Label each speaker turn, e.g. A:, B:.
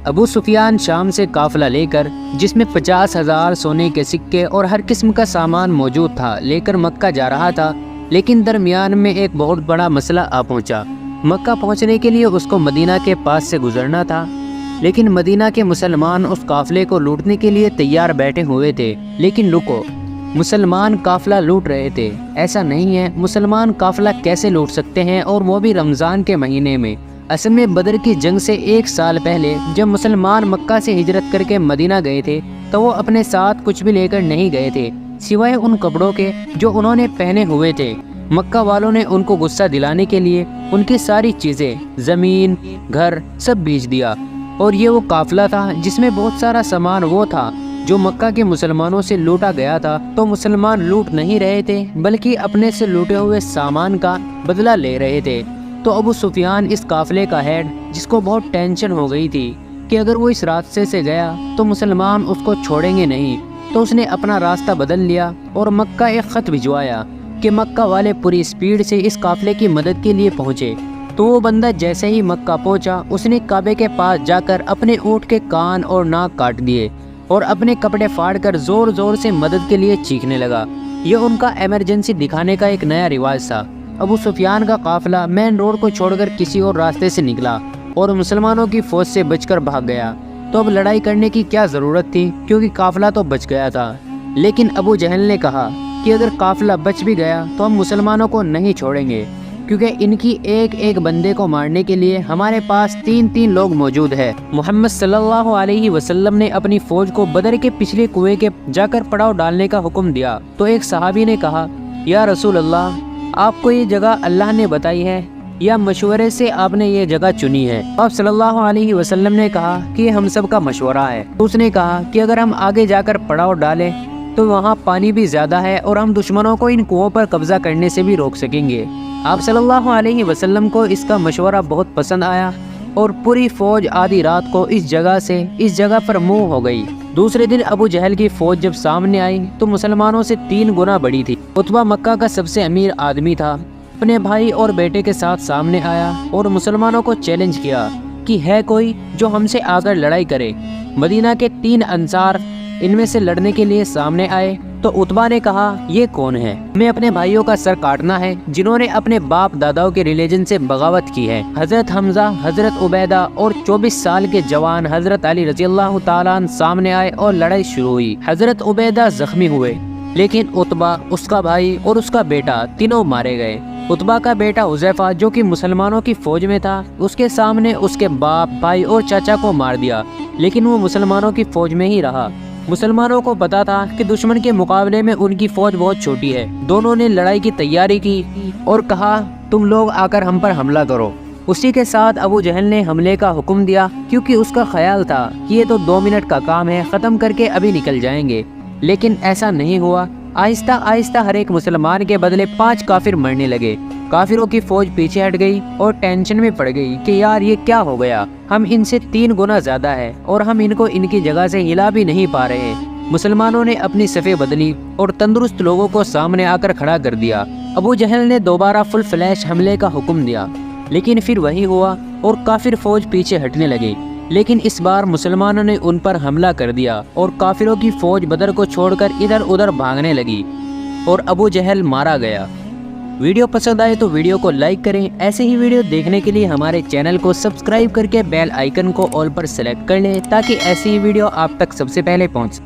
A: ابو سفیان شام سے قافلہ لے کر، جس میں 50,000 سونے کے سکے اور ہر قسم کا سامان موجود تھا، لے کر مکہ جا رہا تھا، لیکن درمیان میں ایک بہت بڑا مسئلہ آ پہنچا۔ مکہ پہنچنے کے لیے اس کو مدینہ کے پاس سے گزرنا تھا، لیکن مدینہ کے مسلمان اس قافلے کو لوٹنے کے لیے تیار بیٹھے ہوئے تھے۔ لیکن رکو، مسلمان قافلہ لوٹ رہے تھے؟ ایسا نہیں ہے، مسلمان قافلہ کیسے لوٹ سکتے ہیں، اور وہ بھی رمضان کے مہینے میں؟ اصل میں بدر کی جنگ سے 1 سال پہلے جب مسلمان مکہ سے ہجرت کر کے مدینہ گئے تھے تو وہ اپنے ساتھ کچھ بھی لے کر نہیں گئے تھے سوائے ان کپڑوں کے جو انہوں نے پہنے ہوئے تھے۔ مکہ والوں نے ان کو غصہ دلانے کے لیے ان کی ساری چیزیں، زمین، گھر، سب بیچ دیا، اور یہ وہ قافلہ تھا جس میں بہت سارا سامان وہ تھا جو مکہ کے مسلمانوں سے لوٹا گیا تھا۔ تو مسلمان لوٹ نہیں رہے تھے بلکہ اپنے سے لوٹے ہوئے سامان کا بدلہ لے رہے تھے۔ تو ابو سفیان اس قافلے کا ہیڈ، جس کو بہت ٹینشن ہو گئی تھی کہ اگر وہ اس راستے سے گیا تو مسلمان اس کو چھوڑیں گے نہیں، تو اس نے اپنا راستہ بدل لیا اور مکہ ایک خط بھجوایا کہ مکہ والے پوری سپیڈ سے اس قافلے کی مدد کے لیے پہنچے۔ تو وہ بندہ جیسے ہی مکہ پہنچا، اس نے کعبے کے پاس جا کر اپنے اونٹ کے کان اور ناک کاٹ دیے اور اپنے کپڑے پھاڑ کر زور زور سے مدد کے لیے چیخنے لگا۔ یہ ان کا ایمرجنسی دکھانے کا ایک نیا رواج تھا۔ ابو سفیان کا قافلہ مین روڈ کو چھوڑ کر کسی اور راستے سے نکلا اور مسلمانوں کی فوج سے بچ کر بھاگ گیا۔ تو اب لڑائی کرنے کی کیا ضرورت تھی، کیونکہ قافلہ تو بچ گیا تھا۔ لیکن ابو جہل نے کہا کہ اگر قافلہ بچ بھی گیا تو ہم مسلمانوں کو نہیں چھوڑیں گے، کیونکہ ان کی ایک ایک بندے کو مارنے کے لیے ہمارے پاس 3 لوگ موجود ہیں۔ محمد صلی اللہ علیہ وسلم نے اپنی فوج کو بدر کے پچھلے کنویں کے جا کر پڑاؤ ڈالنے کا حکم دیا۔ تو ایک صحابی نے کہا، یا رسول اللہ، آپ کو یہ جگہ اللہ نے بتائی ہے یا مشورے سے آپ نے یہ جگہ چنی ہے؟ آپ صلی اللہ علیہ وسلم نے کہا کہ یہ ہم سب کا مشورہ ہے۔ تو اس نے کہا کہ اگر ہم آگے جا کر پڑاؤ ڈالیں تو وہاں پانی بھی زیادہ ہے اور ہم دشمنوں کو ان کنووں پر قبضہ کرنے سے بھی روک سکیں گے۔ آپ صلی اللہ علیہ وسلم کو اس کا مشورہ بہت پسند آیا اور پوری فوج آدھی رات کو اس جگہ پر منہ ہو گئی۔ دوسرے دن ابو جہل کی فوج جب سامنے آئی تو مسلمانوں سے 3 گنا بڑی تھی۔ عتبہ مکہ کا سب سے امیر آدمی تھا، اپنے بھائی اور بیٹے کے ساتھ سامنے آیا اور مسلمانوں کو چیلنج کیا کہ ہے کوئی جو ہم سے آ کر لڑائی کرے۔ مدینہ کے 3 انصار ان میں سے لڑنے کے لیے سامنے آئے تو عتبہ نے کہا، یہ کون ہے؟ ہمیں اپنے بھائیوں کا سر کاٹنا ہے جنہوں نے اپنے باپ داداؤں کے ریلیجن سے بغاوت کی ہے۔ حضرت حمزہ، حضرت عبیدہ اور 24 سال کے جوان حضرت علی رضی اللہ تعالیٰ عنہ سامنے آئے اور لڑائی شروع ہوئی۔ حضرت عبیدہ زخمی ہوئے، لیکن عتبہ، اس کا بھائی اور اس کا بیٹا تینوں مارے گئے۔ عتبہ کا بیٹا حذیفہ جو کہ مسلمانوں کی فوج میں تھا، اس کے سامنے اس کے باپ، بھائی اور چاچا کو مار دیا، لیکن وہ مسلمانوں کی فوج میں ہی رہا۔ مسلمانوں کو پتا تھا کہ دشمن کے مقابلے میں ان کی فوج بہت چھوٹی ہے۔ دونوں نے لڑائی کی تیاری کی اور کہا، تم لوگ آ کر ہم پر حملہ کرو۔ اسی کے ساتھ ابو جہل نے حملے کا حکم دیا، کیونکہ اس کا خیال تھا کہ یہ تو 2 منٹ کا کام ہے، ختم کر کے ابھی نکل جائیں گے۔ لیکن ایسا نہیں ہوا۔ آہستہ آہستہ ہر ایک مسلمان کے بدلے 5 کافر مرنے لگے۔ کافروں کی فوج پیچھے ہٹ گئی اور ٹینشن میں پڑ گئی کہ یار یہ کیا ہو گیا، ہم ان سے 3 گنا زیادہ ہے اور ہم ان کو ان کی جگہ سے ہلا بھی نہیں پا رہے ہیں۔ مسلمانوں نے اپنی صفیں بدلی اور تندرست لوگوں کو سامنے آ کر کھڑا کر دیا۔ ابو جہل نے دوبارہ فل فلیش حملے کا حکم دیا، لیکن پھر وہی ہوا اور کافر فوج پیچھے ہٹنے لگی۔ لیکن اس بار مسلمانوں نے ان پر حملہ کر دیا اور کافروں کی فوج بدر کو چھوڑ کر ادھر ادھر بھاگنے لگی اور ابو جہل مارا گیا۔ ویڈیو پسند آئے تو ویڈیو کو لائک کریں۔ ایسے ہی ویڈیو دیکھنے کے لیے ہمارے چینل کو سبسکرائب کر کے بیل آئیکن کو آل پر سلیکٹ کر لیں تاکہ ایسی ہی ویڈیو آپ تک سب سے پہلے پہنچ